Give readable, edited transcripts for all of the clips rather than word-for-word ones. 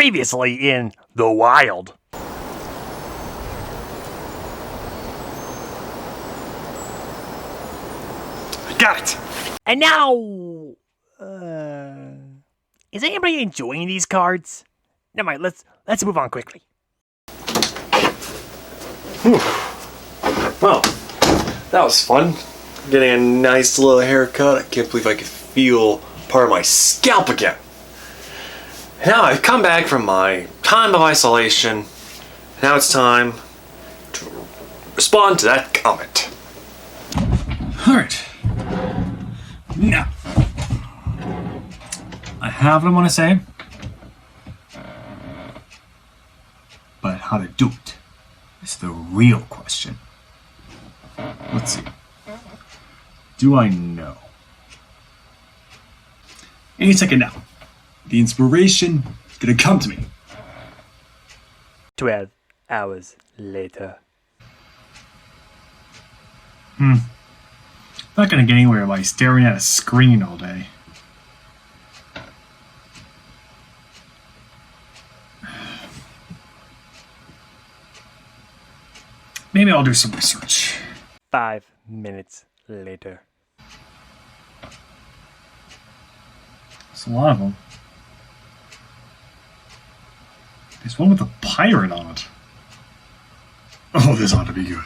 Previously in The Wild. Got it! And now... is anybody enjoying these cards? Never mind, let's move on quickly. Well, that was fun. Getting a nice little haircut. I can't believe I could feel part of my scalp again. Now I've come back from my time of isolation. Now it's time to respond to that comment. Alright. Now, I have what I want to say, but how to do it is the real question. Let's see. Do I know? Any second now. The inspiration is gonna come to me. 12 hours later. Not gonna get anywhere by staring at a screen all day. Maybe I'll do some research. 5 minutes later. There's a lot of them. There's one with a pirate on it. Oh, this ought to be good.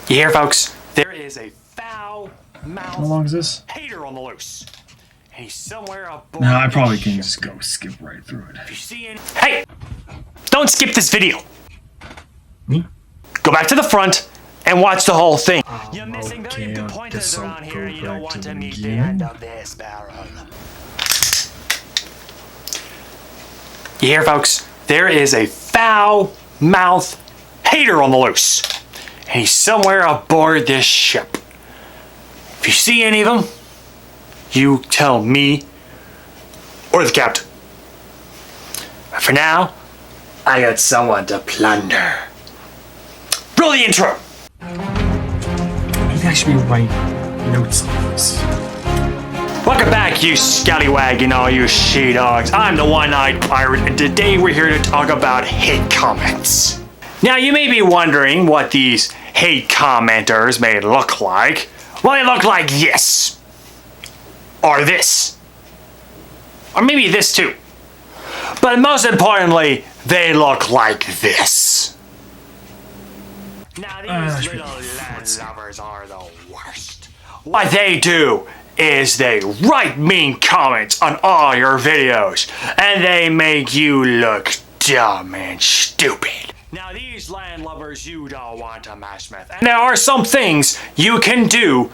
You hear, folks? There is a foul-mouthed How long is this? hater on the loose. And he's somewhere aboard. No, I probably this can ship. just go skip right through it. If you see any- Hey! Don't skip this video. Me? Go back to the front and watch the whole thing. You're missing valuable pointers around here. You don't want to meet the end of this barrel. You hear, folks? There is a foul-mouthed hater on the loose. And he's somewhere aboard this ship. If you see any of them, you tell me or the captain. But for now, I got someone to plunder. Roll the intro! Maybe I should be writing notes on this. Welcome back, you scallywag and all you she-dogs. I'm the One-Eyed Pirate, and today we're here to talk about hate comments. Now, you may be wondering what these hate commenters may look like. Well, they look like this. Or this. Or maybe this too. But most importantly, they look like this. Now, these little landlubbers are the worst. What they do is they write mean comments on all your videos, and they make you look dumb and stupid. Now, these landlubbers you don't want to mess with. And there are some things you can do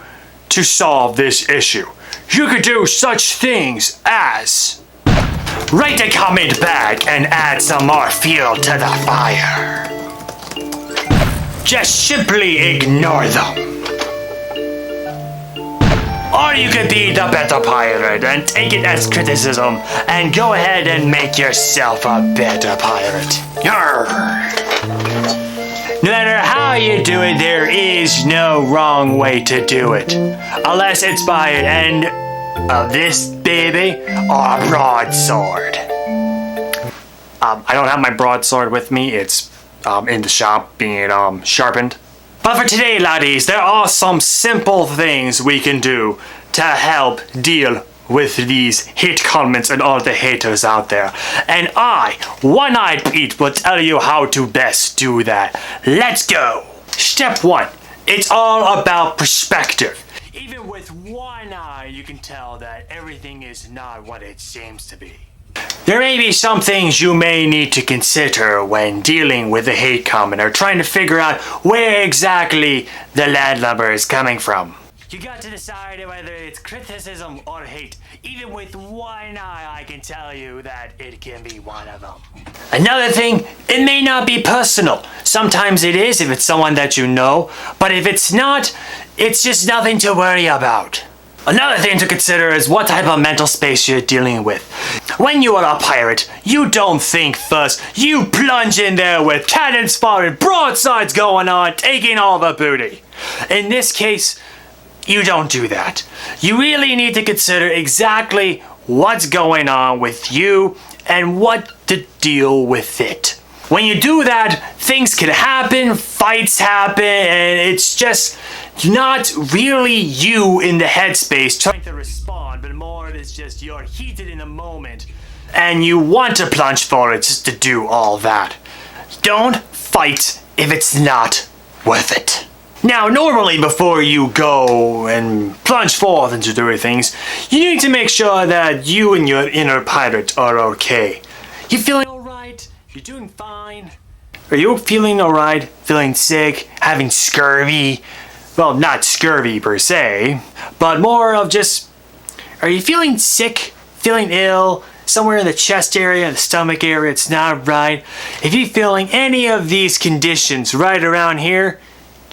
to solve this issue. You could do such things as write a comment back and add some more fuel to the fire. Just simply ignore them. Or you could be the better pirate and take it as criticism and go ahead and make yourself a better pirate. Yarr! No matter how you do it, there is no wrong way to do it. Unless it's by an end of this baby or a broadsword. I don't have my broadsword with me. It's in the shop being sharpened. But for today, laddies, there are some simple things we can do to help deal with these hate comments and all the haters out there. And I, One-Eyed Pete, will tell you how to best do that. Let's go! Step 1. It's all about perspective. Even with one eye, you can tell that everything is not what it seems to be. There may be some things you may need to consider when dealing with a hate comment or trying to figure out where exactly the landlubber is coming from. You got to decide whether it's criticism or hate. Even with one eye, I can tell you that it can be one of them. Another thing, it may not be personal. Sometimes it is if it's someone that you know, but if it's not, it's just nothing to worry about. Another thing to consider is what type of mental space you're dealing with. When you are a pirate, you don't think first. You plunge in there with cannons fired, broadsides going on, taking all the booty. In this case, you don't do that. You really need to consider exactly what's going on with you and what to deal with it. When you do that, things can happen, fights happen, and it's just not really you in the headspace trying to respond, but more it's just you're heated in a moment and you want to plunge for it just to do all that. Don't fight if it's not worth it. Now, normally before you go and plunge forth into doing things, you need to make sure that you and your inner pirate are okay. You feeling alright? You're doing fine? Are you feeling alright? Feeling sick? Having scurvy? Well, not scurvy per se, but more of just, are you feeling sick? Feeling ill? Somewhere in the chest area, the stomach area, it's not right. If you're feeling any of these conditions right around here,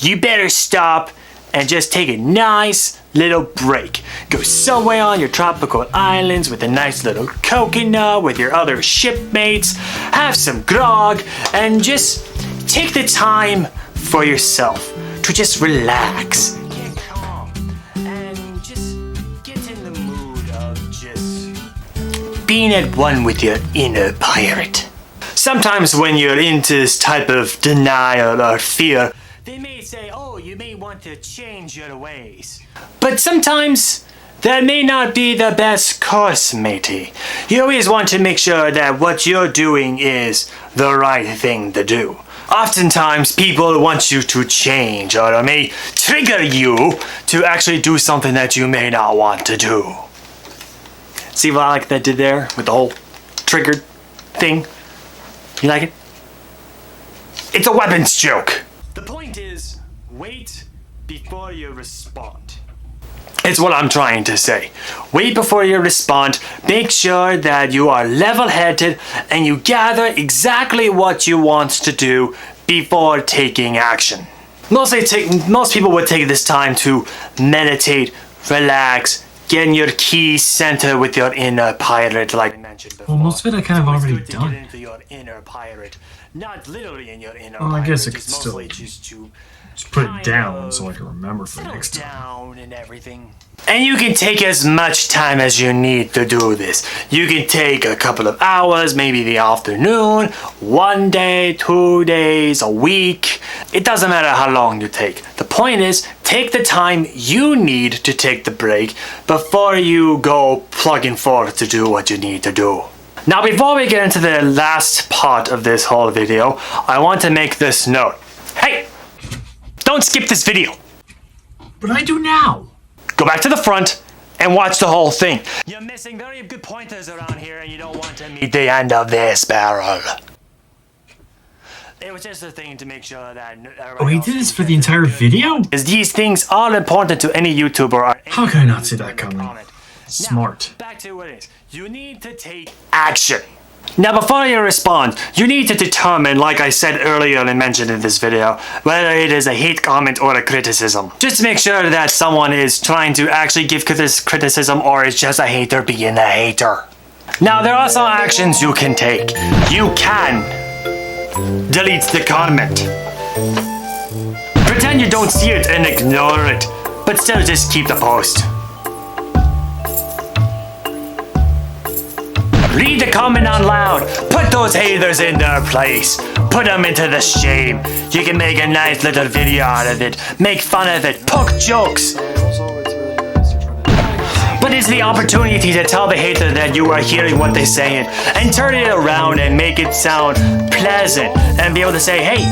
you better stop and just take a nice little break. Go somewhere on your tropical islands with a nice little coconut with your other shipmates, have some grog, and just take the time for yourself to just relax, get calm, and just get in the mood of just being at one with your inner pirate. Sometimes when you're into this type of denial or fear, they may say, oh, you may want to change your ways. But sometimes that may not be the best course, matey. You always want to make sure that what you're doing is the right thing to do. Oftentimes, people want you to change or may trigger you to actually do something that you may not want to do. See what I like that did there with the whole triggered thing? You like it? It's a weapons joke. The point is, wait before you respond. It's what I'm trying to say. Wait before you respond. Make sure that you are level-headed and you gather exactly what you want to do before taking action. Most people would take this time to meditate, relax, get in your key center with your inner pirate, like I mentioned before. Well, most of it I kind of already Get done. into your inner pirate, not literally in your inner Well, I pirate. guess I could It's still mostly just to Just put it kind down of so I can remember for settle next time. down and everything. And you can take as much time as you need to do this. You can take a couple of hours, maybe the afternoon, 1 day, 2 days, a week. It doesn't matter how long you take. The point is, take the time you need to take the break before you go plugging forth to do what you need to do. Now, before we get into the last part of this whole video, I want to make this note. Hey, don't skip this video. But I do now. Go back to the front and watch the whole thing. You're missing very good pointers around here and you don't want to meet the end of this barrel. It was just a thing to make sure that... Oh, he did this for the entire video? Because these things are important to any YouTuber or any How can I not see that coming? comment. Smart. Now, back to what it is. You need to take action. Now, before you respond, you need to determine, like I said earlier and mentioned in this video, whether it is a hate comment or a criticism. Just to make sure that someone is trying to actually give criticism or is just a hater being a hater. Now, there are some actions you can take. You can delete the comment. Pretend you don't see it and ignore it, but still just keep the post. Read the comment out loud. Put those haters in their place. Put them into the shame. You can make a nice little video out of it. Make fun of it. Poke jokes. But it's the opportunity to tell the hater that you are hearing what they're saying and turn it around and make it sound pleasant and be able to say, hey,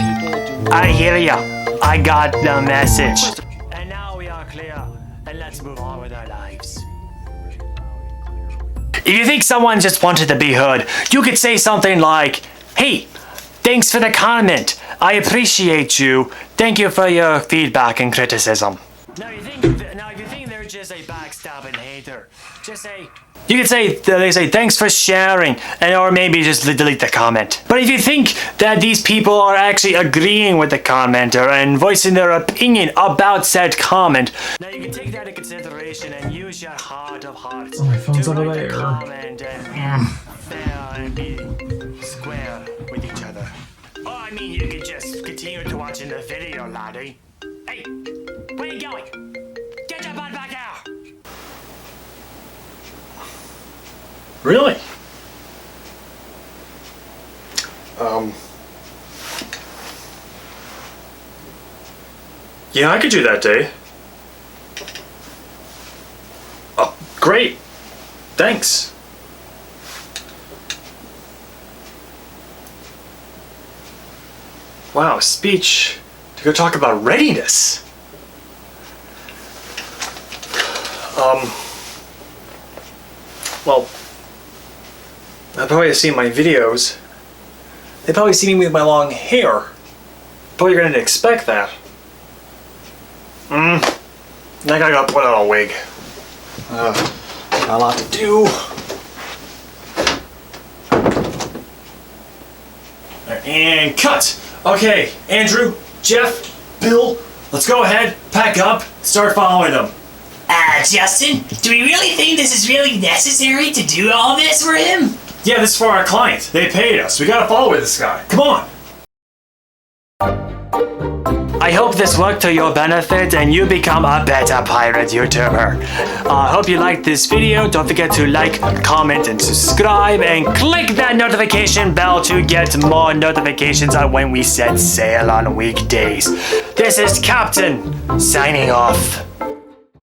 I hear ya. I got the message. And now we are clear and let's move on with our lives. If you think someone just wanted to be heard, you could say something like, hey, thanks for the comment. I appreciate you. Thank you for your feedback and criticism. Now, if you think they're just a backstabbing hater, just say, you could say, they say, thanks for sharing, and or maybe just delete the comment. But if you think that these people are actually agreeing with the commenter and voicing their opinion about said comment, now you can take that into consideration and use your heart of hearts Oh, my phone's to over write there. the comment and fair and be square with each other. Or I mean, you could just continue to watching the video, laddie. Hey, where you going? Get your Really? Yeah, I could do that day. Oh, great. Thanks. Wow, speech to go talk about readiness. Well, they probably have seen my videos. They probably see me with my long hair. Probably gonna expect that. I gotta put on a wig. Got a lot to do. And cut! Okay, Andrew, Jeff, Bill, let's go ahead, pack up, start following them. Justin, do we really think this is really necessary to do all this for him? Yeah, this is for our client. They paid us. We gotta follow this guy. Come on! I hope this worked to your benefit and you become a better pirate YouTuber. I hope you liked this video. Don't forget to like, comment, and subscribe, and click that notification bell to get more notifications on when we set sail on weekdays. This is Captain, signing off.